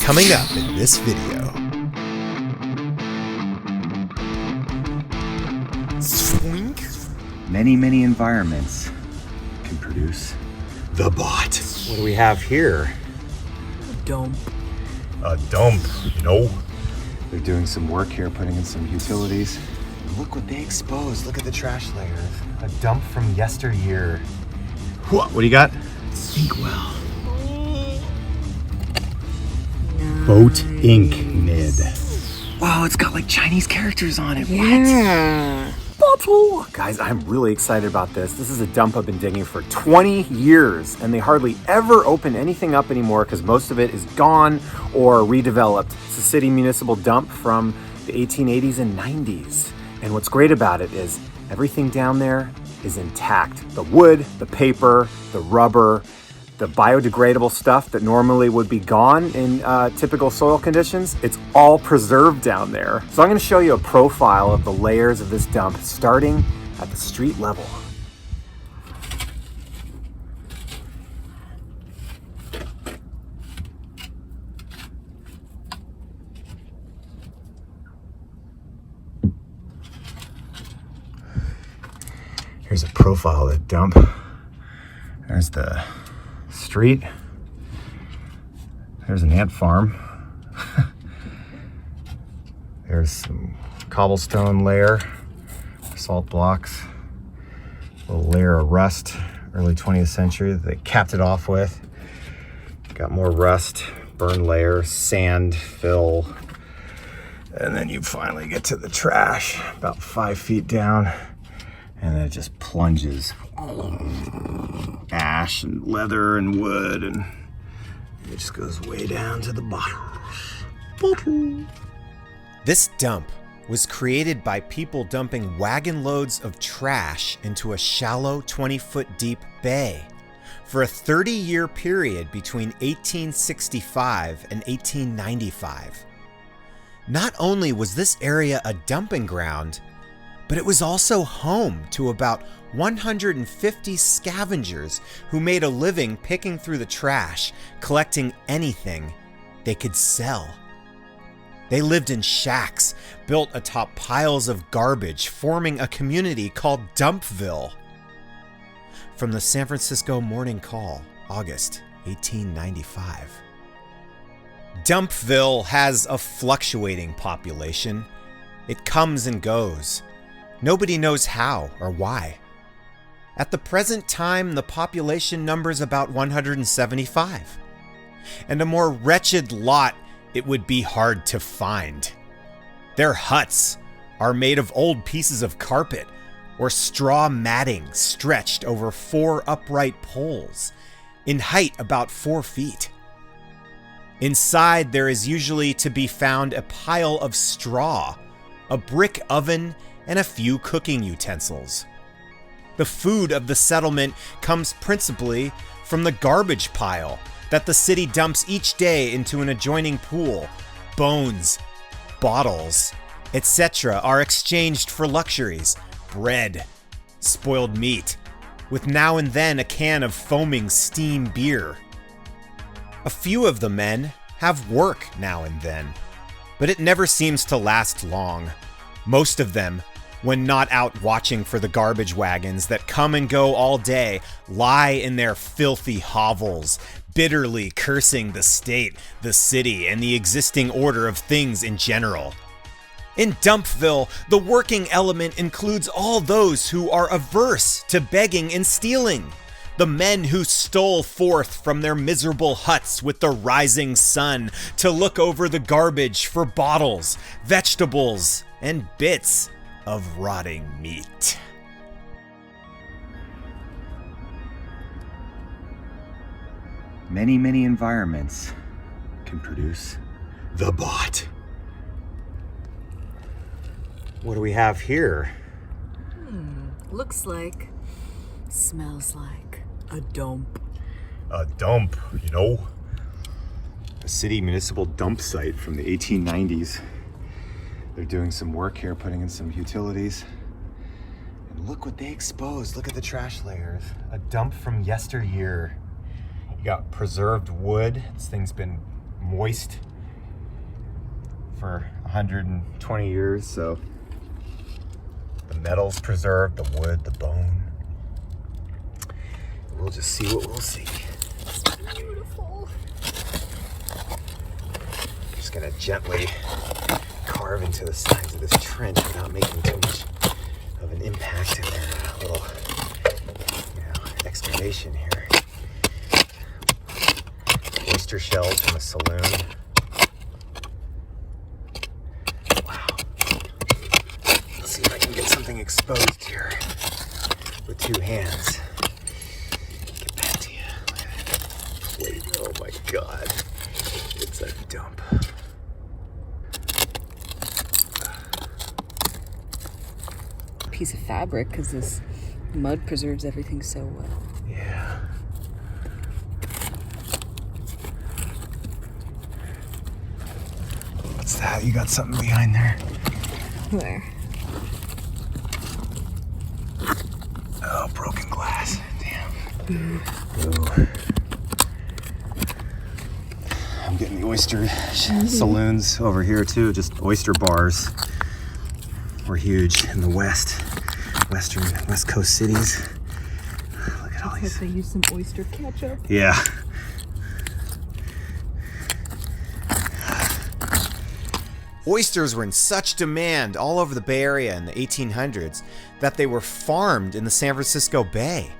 Coming up in this video. Swink. Many environments can produce The bot. What do we have here? Dump. A dump, you know? They're doing some work here, putting in some utilities. Look what they exposed. Look at the trash layers. A dump from yesteryear. What do you got? Think well. Boat Inc. Mid. Wow, it's got like Chinese characters on it. Yeah. Bottle! Guys, I'm really excited about this. This is a dump I've been digging for 20 years, and they hardly ever open anything up anymore because most of it is gone or redeveloped. It's a city municipal dump from the 1880s and 90s. And what's great about it is everything down there is intact. The wood, the paper, the rubber, the biodegradable stuff that normally would be gone in typical soil conditions, it's all preserved down there. So I'm gonna show you a profile of the layers of this dump starting at the street level. Here's a profile of the dump. There's the street. There's an ant farm. There's some cobblestone layer, salt blocks, a little layer of rust, early 20th century that they capped it off with. Got more rust, burn layer, sand, fill, and then you finally get to the trash about 5 feet down, and then it just plunges. Ash and leather and wood, and it just goes way down to the bottom. This dump was created by people dumping wagon loads of trash into a shallow 20-foot deep bay for a 30-year period between 1865 and 1895. Not only was this area a dumping ground, but it was also home to about 150 scavengers who made a living picking through the trash, collecting anything they could sell. They lived in shacks built atop piles of garbage, forming a community called Dumpville. From the San Francisco Morning Call, August 1895. Dumpville has a fluctuating population. It comes and goes. Nobody knows how or why. At the present time, the population numbers about 175. And a more wretched lot it would be hard to find. Their huts are made of old pieces of carpet or straw matting stretched over 4 upright poles, in height about 4 feet. Inside, there is usually to be found a pile of straw, a brick oven, and a few cooking utensils. The food of the settlement comes principally from the garbage pile that the city dumps each day into an adjoining pool. Bones, bottles, etc. are exchanged for luxuries, bread, spoiled meat, with now and then a can of foaming steam beer. A few of the men have work now and then, but it never seems to last long. Most of them, when not out watching for the garbage wagons that come and go all day, lie in their filthy hovels, bitterly cursing the state, the city, and the existing order of things in general. In Dumpville, the working element includes all those who are averse to begging and stealing. The men who stole forth from their miserable huts with the rising sun to look over the garbage for bottles, vegetables, and bits of rotting meat. Many environments can produce The bot. What do we have here? Looks like, smells like a dump. A dump, you know? A city municipal dump site from the 1890s. They're doing some work here, putting in some utilities. And look what they exposed. Look at the trash layers. A dump from yesteryear. You got preserved wood. This thing's been moist for 120 years, so the metal's preserved, the wood, the bone. We'll just see what we'll see. It's beautiful. Just gonna gently carve into the sides of this trench without making too much of an impact in their little, excavation here. Oyster shells from a saloon. Wow. Let's see if I can get something exposed here with two hands. Get back to you. Look at that plate. Oh my God. It's a dump. Piece of fabric, because this mud preserves everything so well. Yeah. What's that? You got something behind there? Where? Oh, broken glass. Damn. Ooh. I'm getting the oyster saloons over here too. Just oyster bars. We're huge in the west coast cities. Look at all these. They use some oyster ketchup. Yeah. Oysters were in such demand all over the Bay Area in the 1800s that they were farmed in the San Francisco Bay.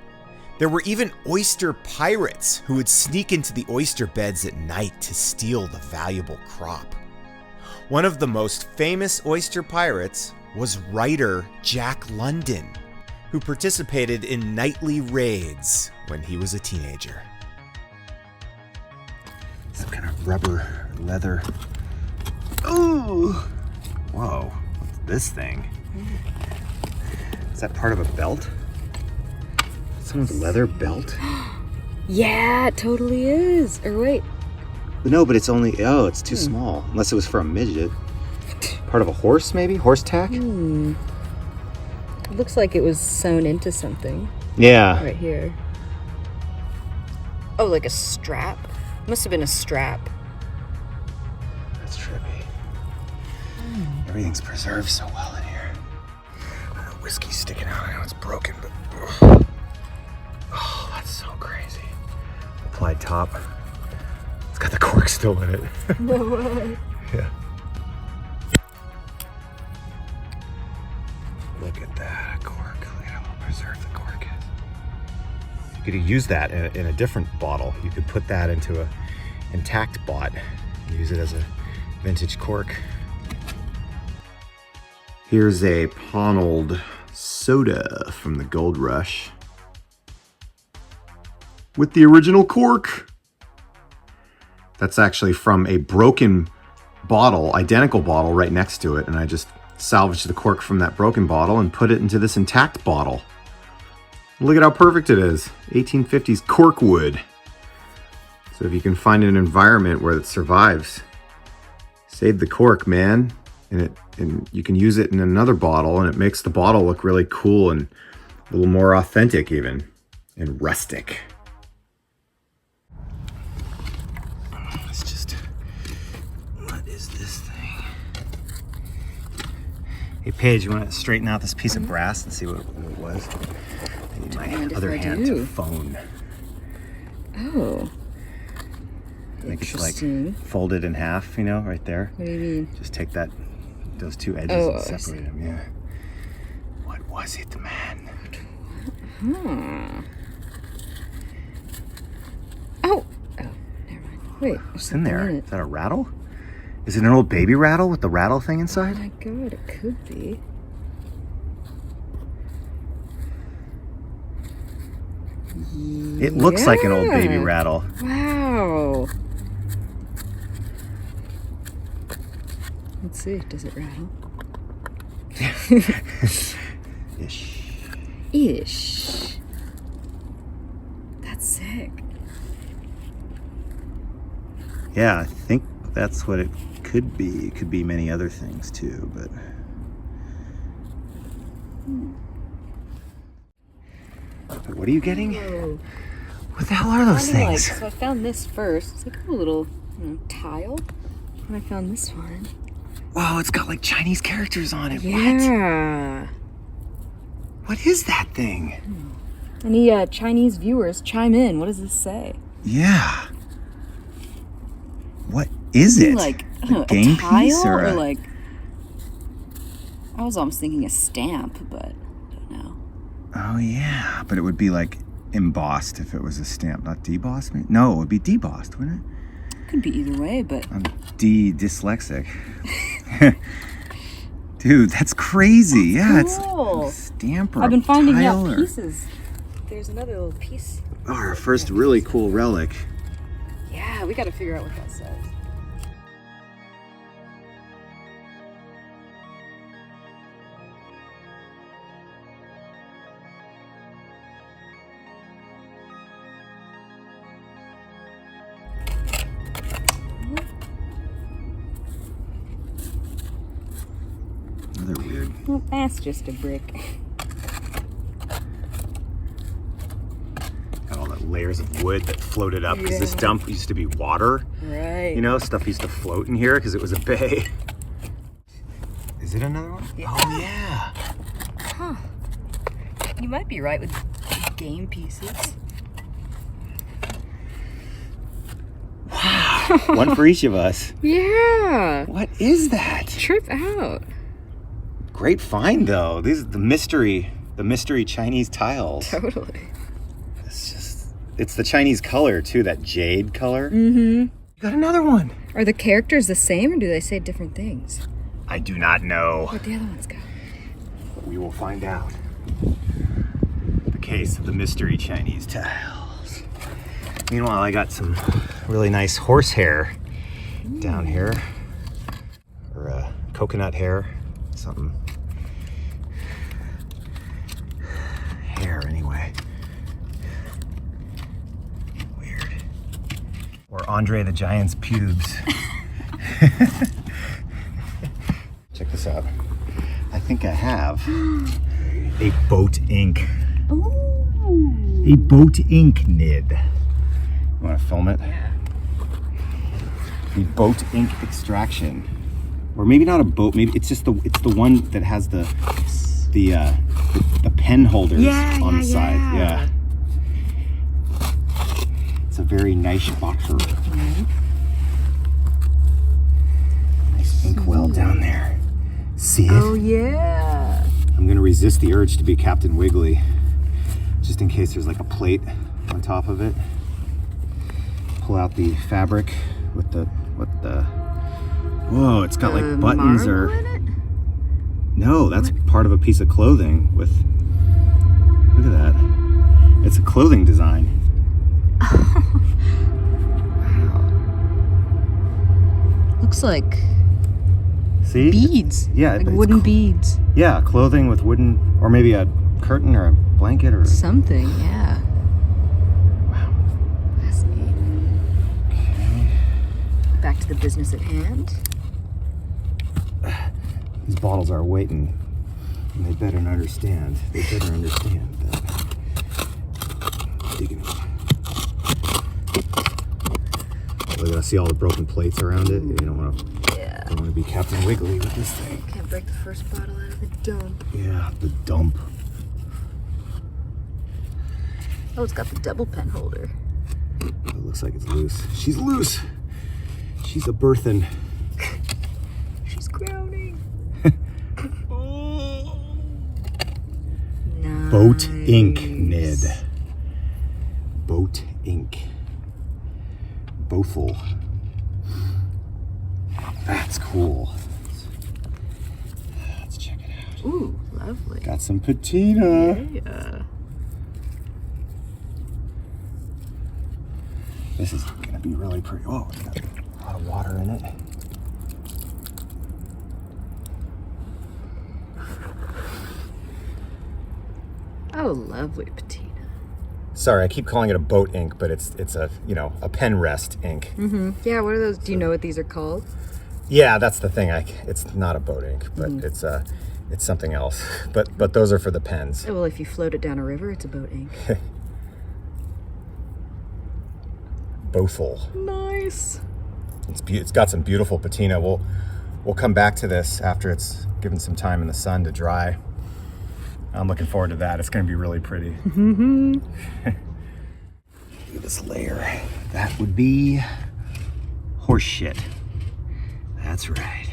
There were even oyster pirates who would sneak into the oyster beds at night to steal the valuable crop. One of the most famous oyster pirates was writer Jack London, who participated in nightly raids when he was a teenager. Some kind of rubber, leather. Ooh! Whoa, what's this thing? Is that part of a belt? Someone's leather belt? Yeah, it totally is. Or wait. No, but it's only, it's too small. Unless it was for a midget. Part of a horse, maybe? Horse tack? It looks like it was sewn into something. Yeah. Right here. Oh, like a strap? Must have been a strap. That's trippy. Everything's preserved so well in here. Whiskey's sticking out. I know it's broken, but... Oh, that's so crazy. Applied top. It's got the cork still in it. No way. Yeah. Look at that cork. Look at how preserved the cork is. You could use that in a different bottle. You could put that into a intact bot. Use it as a vintage cork. Here's a Ponnold soda from the Gold Rush with the original cork. That's actually from a broken bottle, identical bottle right next to it, and I just salvaged the cork from that broken bottle and put it into this intact bottle. Look at how perfect it is. 1850s cork wood. So if you can find an environment where it survives, save the cork, man. And you can use it in another bottle, and it makes the bottle look really cool and a little more authentic even, and rustic. It's just, what is this thing? Hey Paige, you want to straighten out this piece of brass and see what it was? I need my other hand to phone. Oh. Make it like folded in half, right there. What do you mean? Just take those two edges and separate them, yeah. What was it, man? Oh, never mind. Wait, What's in there? Is that a rattle? Is it an old baby rattle with the rattle thing inside? Oh my god, it could be. It looks like an old baby rattle. Wow. Let's see, does it rattle? Ish. That's sick. Yeah, I think that's what it could be. It could be many other things too, but... What are you getting? Whoa. What the hell are those things? So I found this first. It's like a little tile. And I found this one. Oh, it's got like Chinese characters on it. Yeah. What is that thing? Any Chinese viewers, chime in. What does this say? Yeah. What is it? Like a game tile piece or like? I was almost thinking a stamp, but I don't know. Oh yeah, but it would be like embossed if it was a stamp, not debossed. Maybe? No, it would be debossed, wouldn't it? Could be either way, but I'm dyslexic. Dude, that's crazy. That's Yeah, cool. it's a stamp or I've been finding tile out pieces. There's another little piece. Our first really cool relic. Yeah, we got to figure out what that says. Another weird. Well, that's just a brick. Got all the layers of wood that floated up because this dump used to be water. Right. You know, stuff used to float in here because it was a bay. Is it another one? Yeah. Oh yeah. Huh. You might be right with game pieces. Wow. One for each of us. Yeah. What is that? Trip out. Great find though. These are the mystery Chinese tiles. Totally. It's the Chinese color too, that jade color. Mm-hmm. You got another one. Are the characters the same or do they say different things? I do not know. What the other ones got? But we will find out. The case of the mystery Chinese tiles. Meanwhile, I got some really nice horsehair down here. Or coconut hair. Something. Hair, anyway. Weird. Or Andre the Giant's pubes. Check this out. I think I have a boat ink. Ooh. A boat ink nid. You want to film it? Yeah. The boat ink extraction. Or maybe not a boat, maybe it's just the one that has the pen holders on the side. Yeah. It's a very nice boxer. Nice inkwell down there. See it? Oh yeah. I'm gonna resist the urge to be Captain Wiggly, just in case there's like a plate on top of it. Pull out the fabric with the whoa, it's got like buttons or in it? no, that's part of a piece of clothing with, look at that. It's a clothing design. Wow. Looks like See? beads. Yeah, Like it's wooden cool. beads. Yeah, clothing with wooden, or maybe a curtain or a blanket or Something, yeah. wow. Fascinating. Okay. Back to the business at hand. These bottles are waiting, and they better understand. They better understand that. Digging. Look, I see all the broken plates around it. You don't want to be Captain Wiggly with this thing. Can't break the first bottle out of the dump. Yeah, the dump. Oh, it's got the double pen holder. It looks like it's loose. She's loose. She's a birthin'. She's crowning. Nice. Boat ink nid. Boat ink. Bothel. That's cool. Let's check it out. Ooh, lovely. Got some patina. Yeah. This is gonna be really pretty. Oh, it's got a lot of water in it. Oh, lovely patina. Sorry, I keep calling it a boat ink, but it's a a pen rest ink. Mm-hmm. Yeah, what are those? Do you know what these are called? Yeah, that's the thing. It's not a boat ink, but it's something else. But those are for the pens. Oh, well, if you float it down a river, it's a boat ink. Bothel. Nice. It's got some beautiful patina. We'll We'll come back to this after it's given some time in the sun to dry. I'm looking forward to that. It's going to be really pretty. Look at this layer. That would be horse shit. That's right.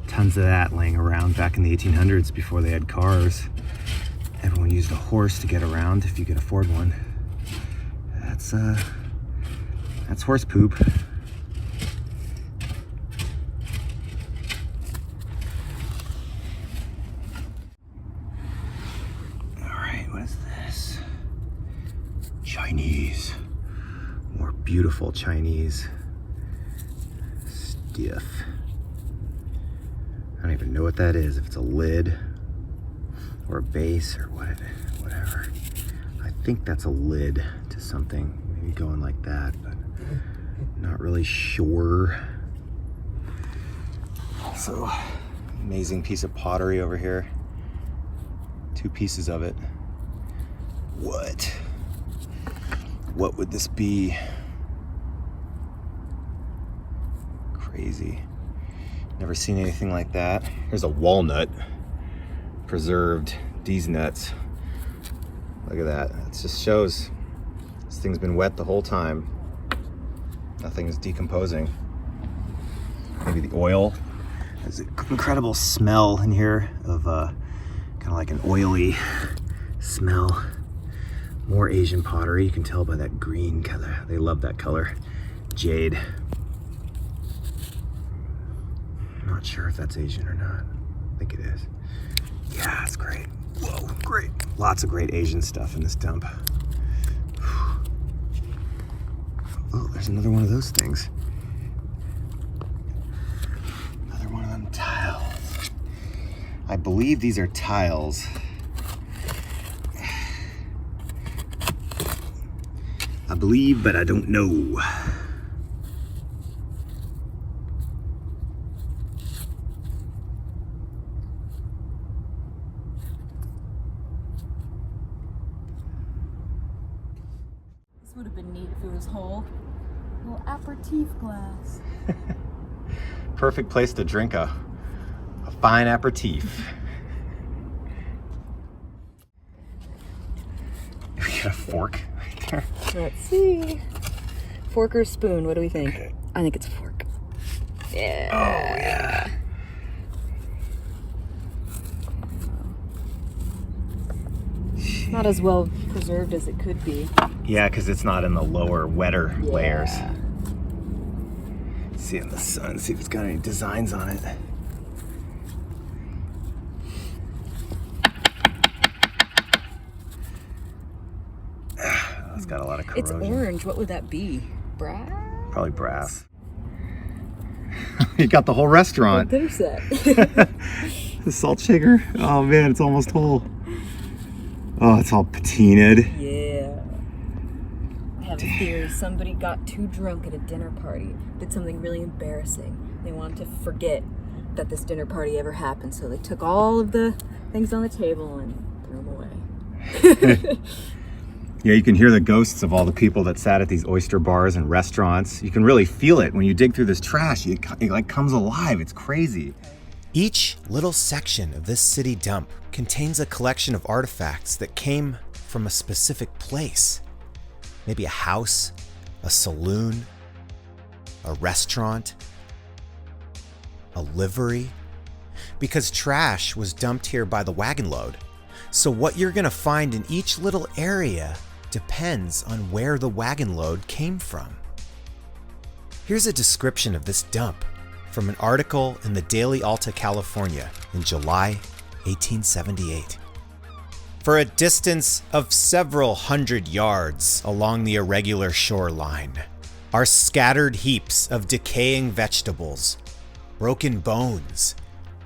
Tons of that laying around back in the 1800s before they had cars. Everyone used a horse to get around if you could afford one. That's horse poop. All right, what is this? Chinese. More beautiful Chinese stuff. I don't even know what that is, if it's a lid or a base or whatever. I think that's a lid to something, maybe going like that, but not really sure. Also, amazing piece of pottery over here. 2 pieces of it. What would this be? Crazy. Never seen anything like that. Here's a walnut, preserved these nuts. Look at that. It just shows this thing's been wet the whole time. Nothing's decomposing. Maybe the oil. There's an incredible smell in here of kind of like an oily smell. More Asian pottery. You can tell by that green color. They love that color. Jade. Not sure if that's Asian or not. I think it is. Yeah, it's great. Whoa, great. Lots of great Asian stuff in this dump. Oh, there's another one of those things. Another one of them tiles. I believe these are tiles. I believe, but I don't know. Would have been neat if it was whole. A little aperitif glass. Perfect place to drink a fine aperitif. We got a fork right there. Let's see. Fork or spoon? What do we think? Okay. I think it's a fork. Yeah. Oh, yeah. Not as well preserved as it could be. Yeah, because it's not in the lower, wetter layers. See it in the sun, see if it's got any designs on it. It's got a lot of corrosion. It's orange. What would that be? Brass? Probably brass. You got the whole restaurant. What there's that? The salt shaker? Oh man, it's almost whole. Oh, it's all patinaed. Yeah. I have a theory. Somebody got too drunk at a dinner party, did something really embarrassing. They wanted to forget that this dinner party ever happened, so they took all of the things on the table and threw them away. Yeah, you can hear the ghosts of all the people that sat at these oyster bars and restaurants. You can really feel it when you dig through this trash. It like comes alive. It's crazy. Each little section of this city dump contains a collection of artifacts that came from a specific place. Maybe a house, a saloon, a restaurant, a livery. Because trash was dumped here by the wagon load. So what you're gonna find in each little area depends on where the wagon load came from. Here's a description of this dump from an article in the Daily Alta, California in July 1878. For a distance of several hundred yards along the irregular shoreline are scattered heaps of decaying vegetables, broken bones,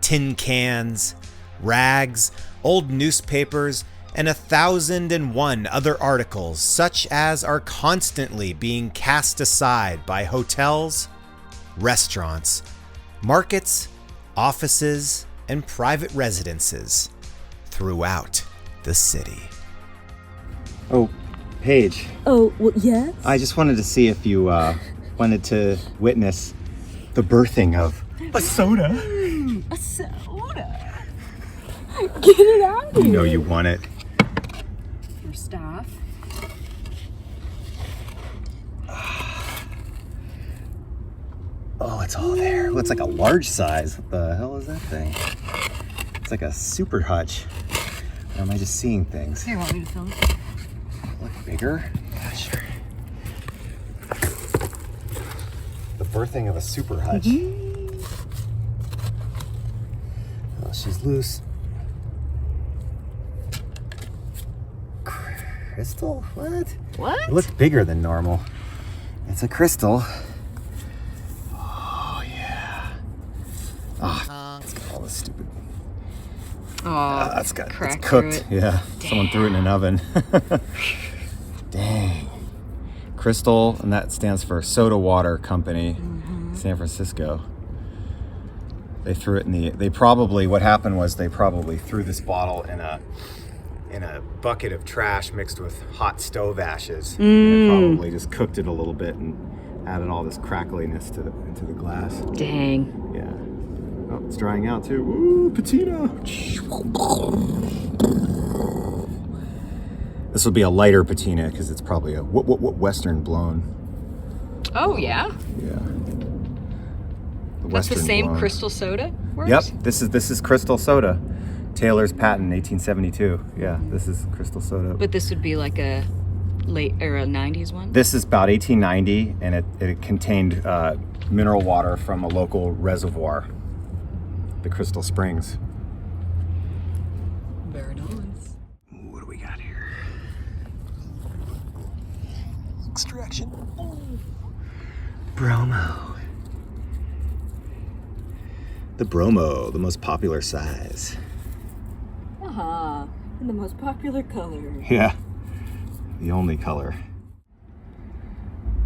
tin cans, rags, old newspapers, and 1,001 other articles such as are constantly being cast aside by hotels, restaurants, markets, offices, and private residences throughout the city. Oh, Paige. Oh, well, yes? I just wanted to see if you wanted to witness the birthing of A soda? A soda. Get it out of here. You know you want it. Your staff. Oh, it's all there. Looks like a large size. What the hell is that thing? It's like a super hutch. Or am I just seeing things? Here, want me to film it? Look bigger? Yeah, sure. The birthing of a super hutch. Oh, she's loose. Crystal? What? What? It looks bigger than normal. It's a crystal. Oh, yeah. Oh, it's got all this stupid. Oh, That's got cracked it's cooked. through it. Yeah, someone threw it in an oven. Dang. Crystal, and that stands for Soda Water Company, San Francisco. They threw it in the. They probably. What happened was they probably threw this bottle in a bucket of trash mixed with hot stove ashes, and it probably just cooked it a little bit and added all this crackliness into the glass. Dang. Yeah. Oh, it's drying out too. Ooh, patina. This will be a lighter patina because it's probably a Western blown. Oh, yeah? Yeah. That's the Western same blown. crystal soda works? Yep. This is crystal soda. Taylor's patent, 1872. Yeah, this is crystal soda. But this would be like a late or a 90s one? This is about 1890, and it contained mineral water from a local reservoir, the Crystal Springs. Very nice. What do we got here? Extraction. Bromo. The Bromo, the most popular size. And the most popular color. Yeah, the only color.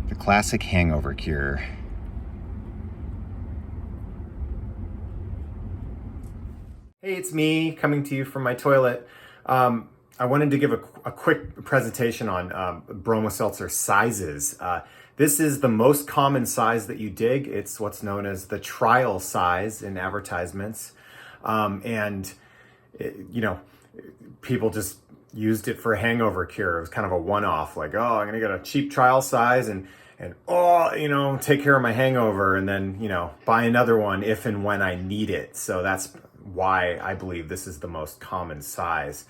The classic hangover cure. Hey, it's me coming to you from my toilet. I wanted to give a quick presentation on Bromo-Seltzer sizes. This is the most common size that you dig. It's what's known as the trial size in advertisements. People just used it for a hangover cure. It was kind of a one-off, like, oh, I'm gonna get a cheap trial size and take care of my hangover, and then, buy another one if and when I need it. So that's why I believe this is the most common size.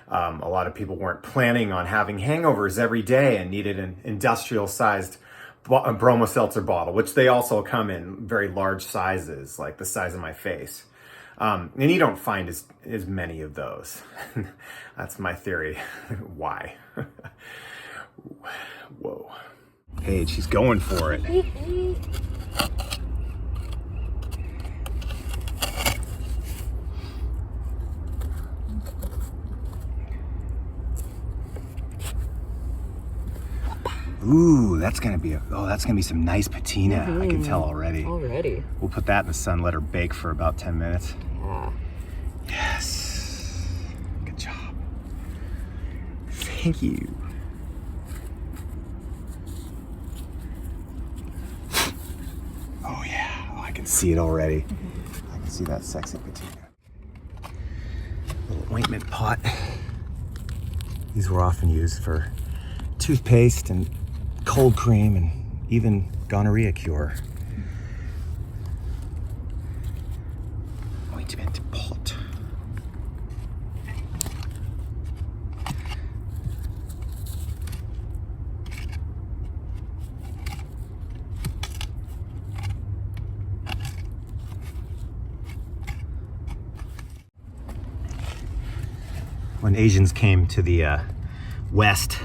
A lot of people weren't planning on having hangovers every day and needed an industrial-sized Bromo-Seltzer bottle, which they also come in very large sizes, like the size of my face. And you don't find as many of those. That's my theory. Why? Whoa. Paige, she's going for it. Ooh, that's gonna be some nice patina. I can tell already. Already. We'll put that in the sun, let her bake for about 10 minutes. Yeah. Yes. Good job. Thank you. Oh yeah. Oh, I can see it already. I can see that sexy patina. Little ointment pot. These were often used for toothpaste and cold cream and even gonorrhea cure. Ointment pot. When Asians came to the West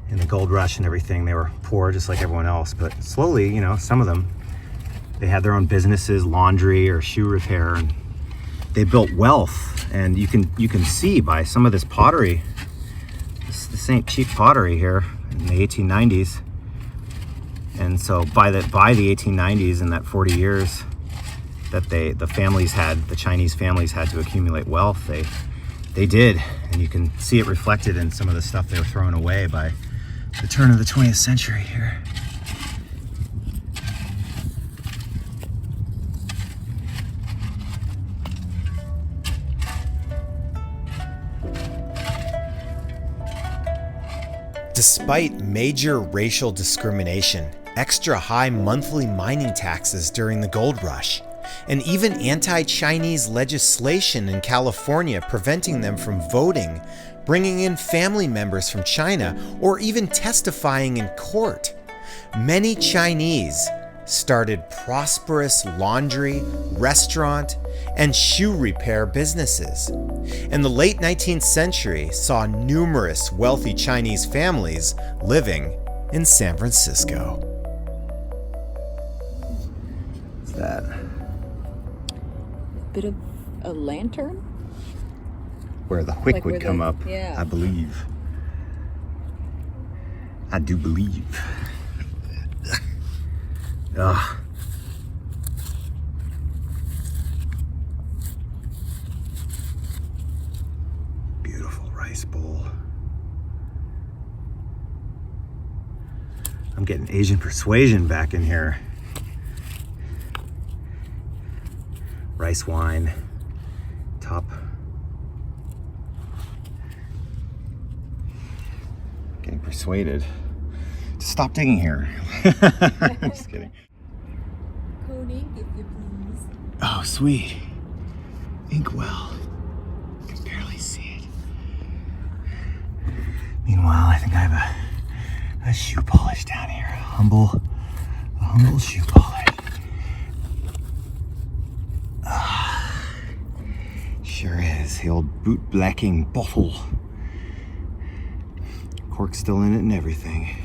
in the gold rush and everything, they were poor just like everyone else, but slowly, some of them, they had their own businesses, laundry or shoe repair, and they built wealth. And you can see by some of this pottery, this ain't cheap pottery here in the 1890s. And so by the 1890s, in that 40 years that the Chinese families had to accumulate wealth, they did, and you can see it reflected in some of the stuff they were throwing away by the turn of the 20th century here. Despite major racial discrimination, extra high monthly mining taxes during the gold rush, and even anti-Chinese legislation in California preventing them from voting, bringing in family members from China, or even testifying in court, many Chinese started prosperous laundry, restaurant, and shoe repair businesses. And the late 19th century saw numerous wealthy Chinese families living in San Francisco. What's that? Bit of a lantern? Where the wick Like would where come the- up, yeah. I believe. I do believe. Ugh. Beautiful rice bowl. I'm getting Asian persuasion back in here. Rice wine, top. Getting persuaded to stop digging here. I'm just kidding. Coding, if you please. Oh, sweet. Inkwell. I can barely see it. Meanwhile, I think I have a shoe polish down here. A humble shoe polish. Sure is. The old boot blacking bottle. Cork's still in it and everything.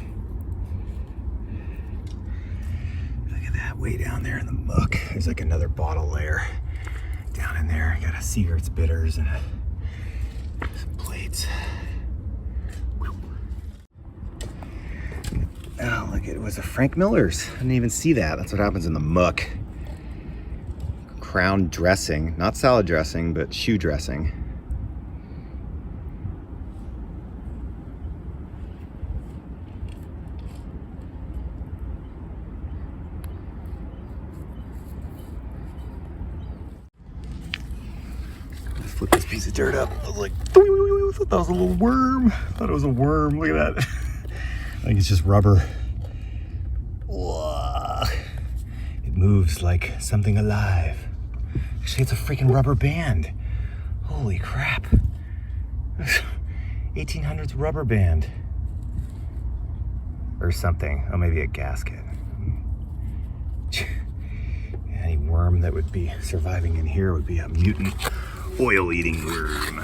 Look at that, way down there in the muck. There's like another bottle layer down in there. Got a Seagart's bitters and some plates. Oh, look, it was a Frank Miller's. I didn't even see that. That's what happens in the muck. Crown dressing, not salad dressing, but shoe dressing. Let's flip this piece of dirt up. I was like, I thought that was a little worm. I thought it was a worm. Look at that. I think it's just rubber. Whoa. It moves like something alive. Actually, it's a freaking rubber band. Holy crap. 1800s rubber band. Or something. Oh, maybe a gasket. Any worm that would be surviving in here would be a mutant oil-eating worm.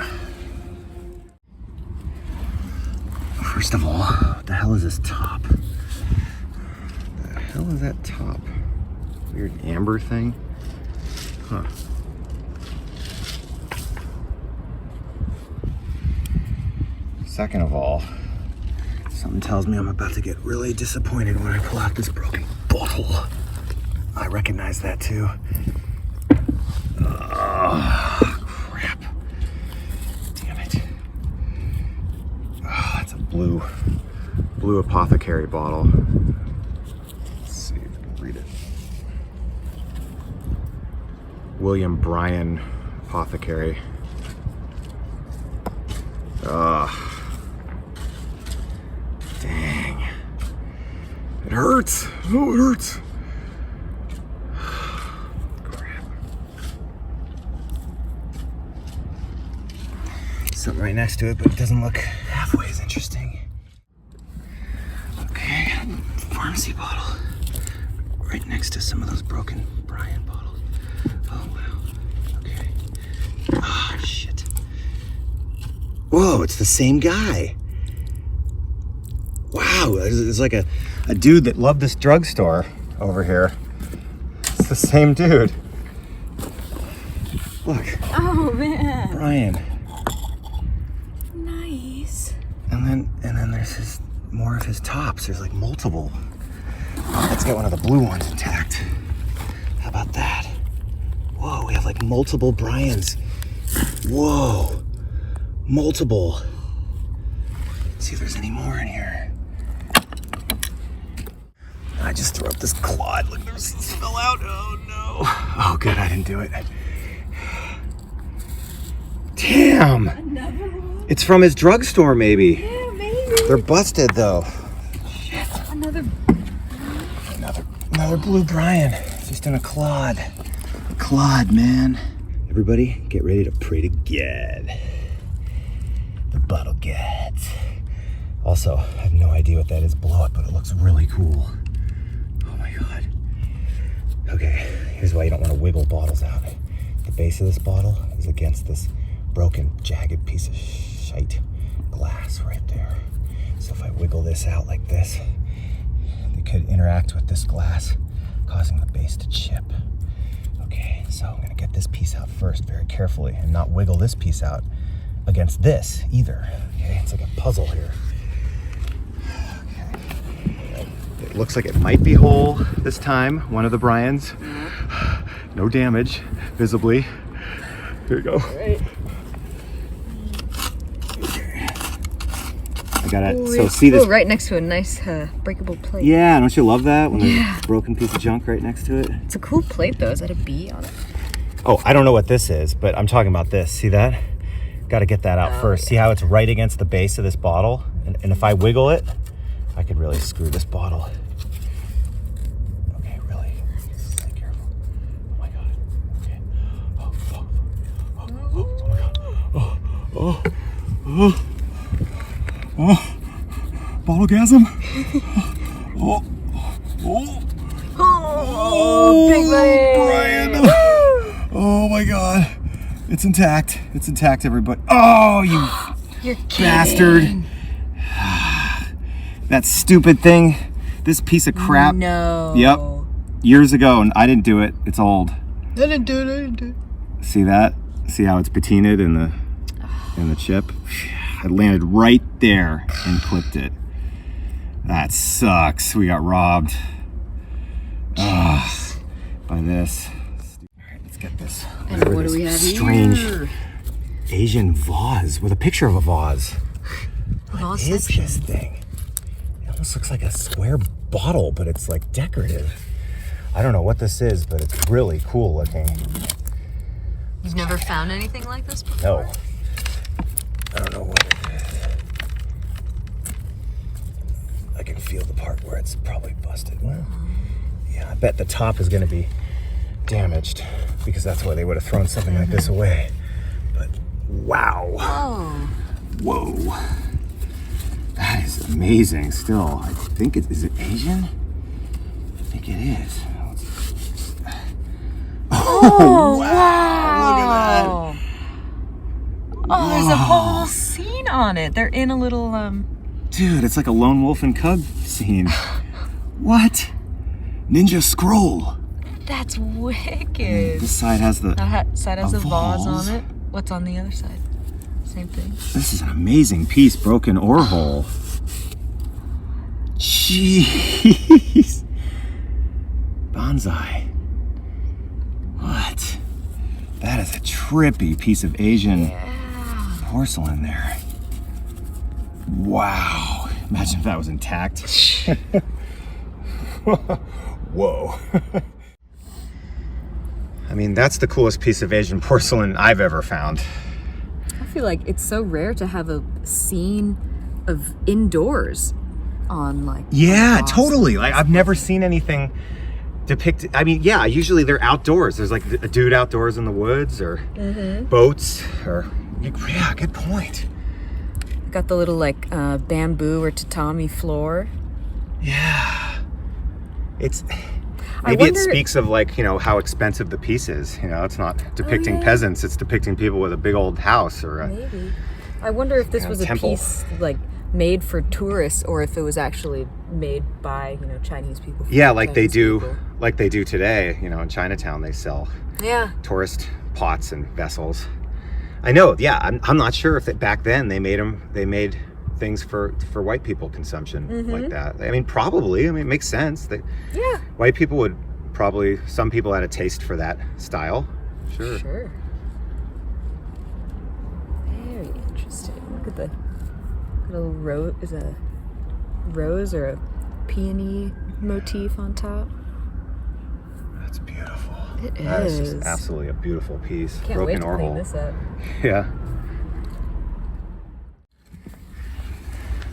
First of all, what the hell is this top? What the hell is that top? Weird amber thing? Huh. Second of all, something tells me I'm about to get really disappointed when I pull out this broken bottle. I recognize that too. Oh, crap. Damn it. Oh, that's a blue apothecary bottle. Let's see if I can read it. William Bryan Apothecary. Ugh. Dang. It hurts. Oh, it hurts. Crap. Something right next to it, but it doesn't look halfway as interesting. Okay, I got a pharmacy bottle right next to some of those broken Bryan bottles. Oh, wow. Okay. Ah, shit. Whoa, it's the same guy. Wow, it's like a dude that loved this drugstore over here. It's the same dude. Look. Oh man. Bryan. Nice. And then there's more of his tops. There's like multiple. Let's get one of the blue ones intact. How about that? Whoa, we have like multiple Bryans. Whoa. Multiple. Let's see if there's any more in here. I just threw up this clod. Look, there's some spill out. Oh no. Oh good, I didn't do it. Damn. Another one? It's from his drugstore maybe. Yeah, maybe. They're busted though. Shit. Another blue Brian. Just in a clod. Clod, man. Everybody, get ready to pray to God. The bottle gods. Also, I have no idea what that is below it, but it looks really cool. Oh my god. Okay, here's why you don't want to wiggle bottles out. The base of this bottle is against this broken, jagged piece of shite glass right there. So if I wiggle this out like this, it could interact with this glass, causing the base to chip. Okay, so I'm gonna get this piece out first very carefully and not wiggle this piece out against this either. Okay, it's like a puzzle here. Okay. It looks like it might be whole this time, one of the Bryans. No damage, visibly. Here you go. Right. I got it. So see this? Right next to a nice breakable plate. Yeah, don't you love that? When there's a broken piece of junk right next to it. It's a cool plate though. Is that a bee on it? Oh, I don't know what this is, but I'm talking about this. See that? Got to get that out first. Yeah. See how it's right against the base of this bottle? And if I wiggle it, I could really screw this bottle. Okay, really. Be careful. Oh my god. Okay. Oh my god. Oh. Bottlegasm. Big Brian. Oh my god. It's intact. It's intact, everybody. Oh, You're bastard. That stupid thing. This piece of crap. No. Yep. Years ago, and I didn't do it. It's old. I didn't do it. See that? See how it's patinaed in the chip? I landed right there and clipped it. That sucks. We got robbed. By this. Alright, let's get this. And what do we have strange here? Asian vase with a picture of a vase. What is Vaseception. this thing? It almost looks like a square bottle, but it's like decorative. I don't know what this is, but it's really cool looking. You've never found anything like this before? No. I don't know what it is. I can feel the part where it's probably busted. Well, yeah, I bet the top is going to be damaged because that's why they would have thrown something like this away. But wow. Whoa. That is amazing still. I think is it Asian? I think it is. Oh, wow. Look at that. Oh, there's a whole scene on it. They're in a little, Dude, it's like a lone wolf and cub scene. What? Ninja scroll. That's wicked. This side has the That side has a vase vase. on it. What's on the other side? Same thing. This is an amazing piece, broken or whole. Jeez. Bonsai. What? That is a trippy piece of Asian porcelain there. Wow. Imagine if that was intact. Whoa. I mean, that's the coolest piece of Asian porcelain I've ever found. I feel like it's so rare to have a scene of indoors on like. Yeah, totally. Like I've never seen anything depicted. I mean, yeah, usually they're outdoors. There's like a dude outdoors in the woods or boats or yeah, good point. Got the little like bamboo or tatami floor. Yeah. It's maybe it speaks of like, you know, how expensive the piece is. You know, it's not depicting peasants, it's depicting people with a big old house or a Maybe. I wonder if this was a temple. piece like made for tourists or if it was actually made by, you know, Chinese people. Yeah, like Chinese people. like they do today, you know, in Chinatown they sell tourist pots and vessels. I know, yeah, I'm not sure if back then they made things for white people consumption like that. I mean, probably. I mean, it makes sense that white people would probably, some people had a taste for that style. Sure. Very interesting. Look at the little rose. Is a rose or a peony motif on top? That's beautiful. It That is is. just absolutely a beautiful piece. Can't Broken wait to or clean whole. this up. Yeah.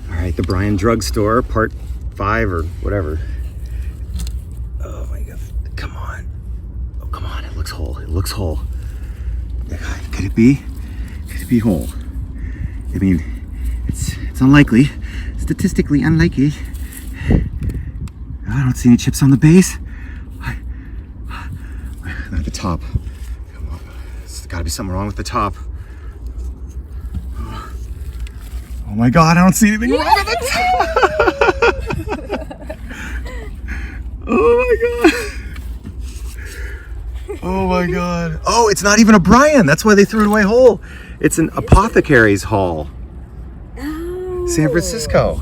All right, the Bryan Drugstore, part 5 or whatever. Oh my God, come on. Oh, come on, it looks whole, it looks whole. Could it be? Could it be whole? I mean, it's unlikely, statistically unlikely. I don't see any chips on the base. At the top. Come on. There's gotta be something wrong with the top. Oh my God, I don't see anything wrong with the top. Oh my God. Oh my God. Oh, it's not even a Bryan. That's why they threw it away whole. It's an apothecary's haul. Oh. San Francisco.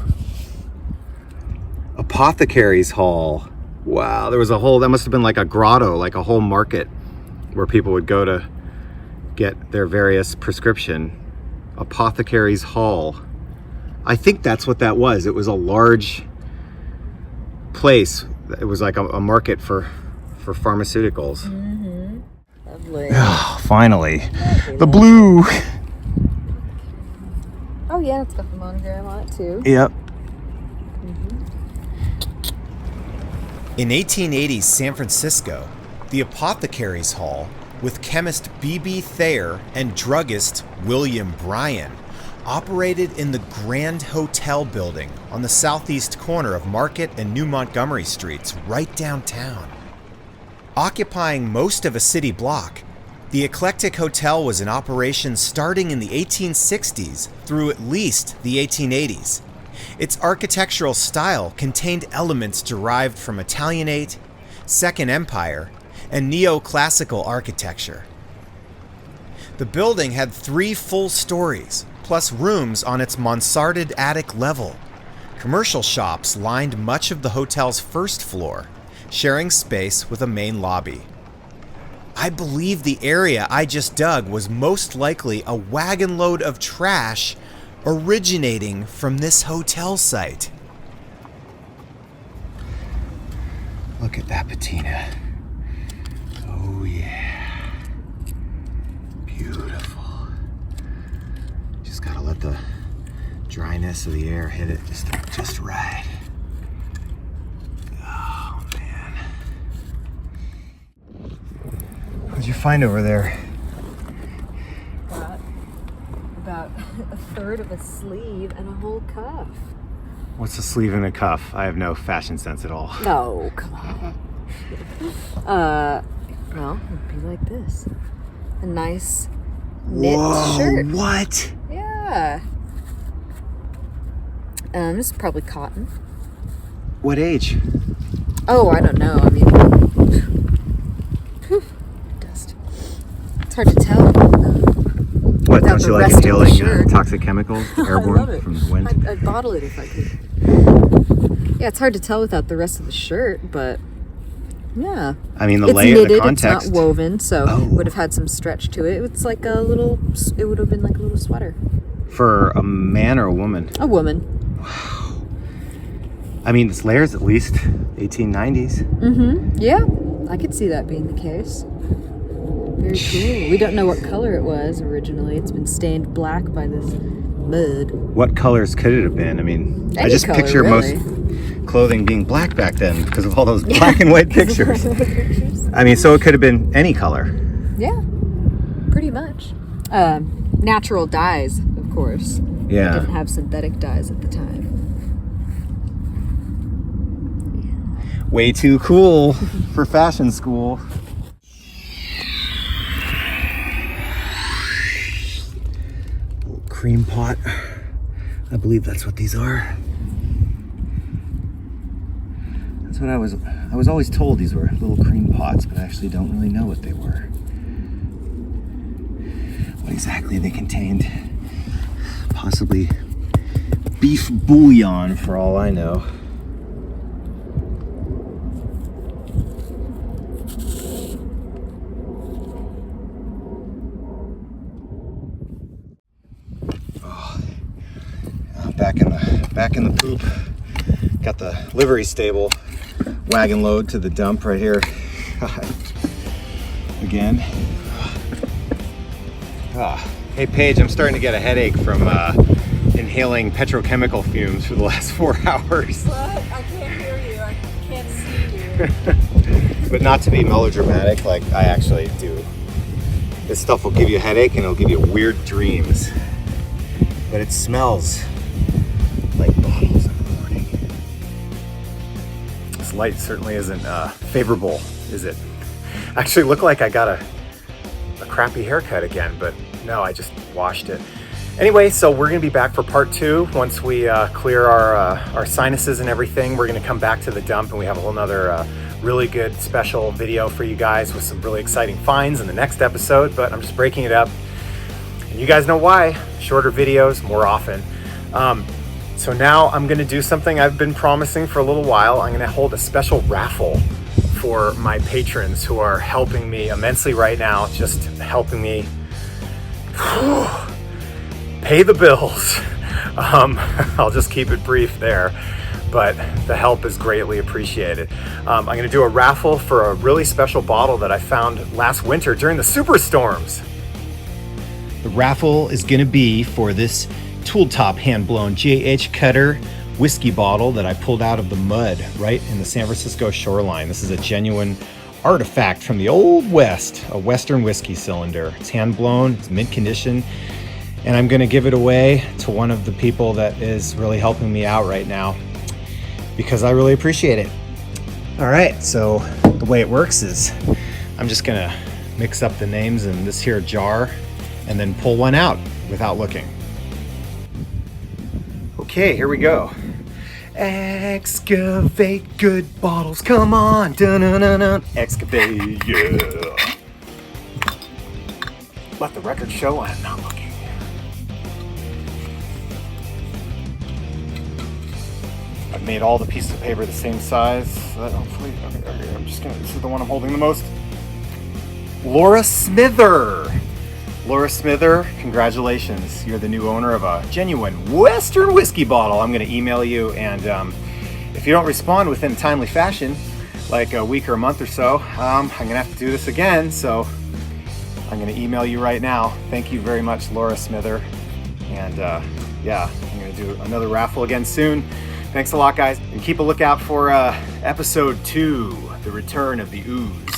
Apothecary's haul. Wow, there was a whole, that must have been like a grotto, like a whole market where people would go to get their various prescription. Apothecary's haul. I think that's what that was. It was a large place. It was like a market for pharmaceuticals. Mm-hmm. Lovely. Oh, finally. Lovely, The lovely. blue. Oh yeah, it's got the monogram on it too. Yep. In 1880's San Francisco, the Apothecary's Hall, with chemist B.B. Thayer and druggist William Bryan, operated in the Grand Hotel building on the southeast corner of Market and New Montgomery Streets, right downtown. Occupying most of a city block, the eclectic hotel was in operation starting in the 1860s through at least the 1880s. Its architectural style contained elements derived from Italianate, Second Empire, and neoclassical architecture. The building had 3 full stories, plus rooms on its mansarded attic level. Commercial shops lined much of the hotel's first floor, sharing space with a main lobby. I believe the area I just dug was most likely a wagon load of trash originating from this hotel site. Look at that patina. Oh yeah. Beautiful. Just gotta let the dryness of the air hit it just right. Oh man. What'd you find over there? About a third of a sleeve and a whole cuff. What's a sleeve and a cuff? I have no fashion sense at all. No, come on. Well, it'd be like this. A nice knit Whoa, shirt. what? Yeah. This is probably cotton. What age? Oh, I don't know. I mean, dust. It's hard to tell. What, Without don't the you like rest of the inhaling shirt. toxic chemicals I love airborne it. from the wind? I'd bottle it if I could. Yeah, it's hard to tell without the rest of the shirt, but yeah. I mean, the It's layer, knitted, the context. it's not woven, so Oh. it would have had some stretch to it. It's like a little, it would have been like a little sweater. For a man or a woman? A woman. I mean, this layer's at least 1890s. Mm-hmm. Yeah, I could see that being the case. Very cool. We don't know what color it was originally. It's been stained black by this mud. What colors could it have been? I mean, I Any just color, picture really. most clothing being black back then because of all those black and white pictures. I mean, so it could have been any color. Yeah, pretty much. Natural dyes, of course. Yeah. Didn't have synthetic dyes at the time. Way too cool for fashion school. Little cream pot. I believe that's what these are. That's what I was always told these were little cream pots, but I actually don't really know what they were. What exactly they contained. Possibly beef bouillon for all I know. Back in the poop. Got the livery stable wagon load to the dump right here. Again. Hey Paige, I'm starting to get a headache from inhaling petrochemical fumes for the last 4 hours. What? I can't hear you. I can't see you. But not to be melodramatic, like I actually do. This stuff will give you a headache and it'll give you weird dreams. But it smells like bottles in the morning. This light certainly isn't favorable, is it? Actually look like I got a crappy haircut again, but no, I just washed it. Anyway, so we're gonna be back for part 2. Once we clear our sinuses and everything, we're gonna come back to the dump, and we have a whole nother really good special video for you guys with some really exciting finds in the next episode, but I'm just breaking it up. And you guys know why, shorter videos more often. So now I'm gonna do something I've been promising for a little while. I'm gonna hold a special raffle for my patrons who are helping me immensely right now, just helping me pay the bills. I'll just keep it brief there, but the help is greatly appreciated. I'm gonna do a raffle for a really special bottle that I found last winter during the superstorms. The raffle is gonna be for this tool top hand-blown GH Cutter whiskey bottle that I pulled out of the mud right in the San Francisco shoreline. This is a genuine artifact from the Old West, a Western whiskey cylinder. It's hand-blown, it's mint condition, and I'm gonna give it away to one of the people that is really helping me out right now because I really appreciate it. All right, so the way it works is I'm just gonna mix up the names in this here jar and then pull one out without looking. Okay, here we go. Excavate good bottles, come on, dun-dun-dun-dun. Excavate, yeah. Let the record show I'm not looking. I've made all the pieces of paper the same size, so that hopefully, okay, I'm just gonna, this is the one I'm holding the most. Laura Smither. Laura Smither, congratulations. You're the new owner of a genuine Western whiskey bottle. I'm going to email you, and if you don't respond within a timely fashion, like a week or a month or so, I'm going to have to do this again. So I'm going to email you right now. Thank you very much, Laura Smither. And yeah, I'm going to do another raffle again soon. Thanks a lot, guys. And keep a lookout for episode 2, The Return of the Ooze.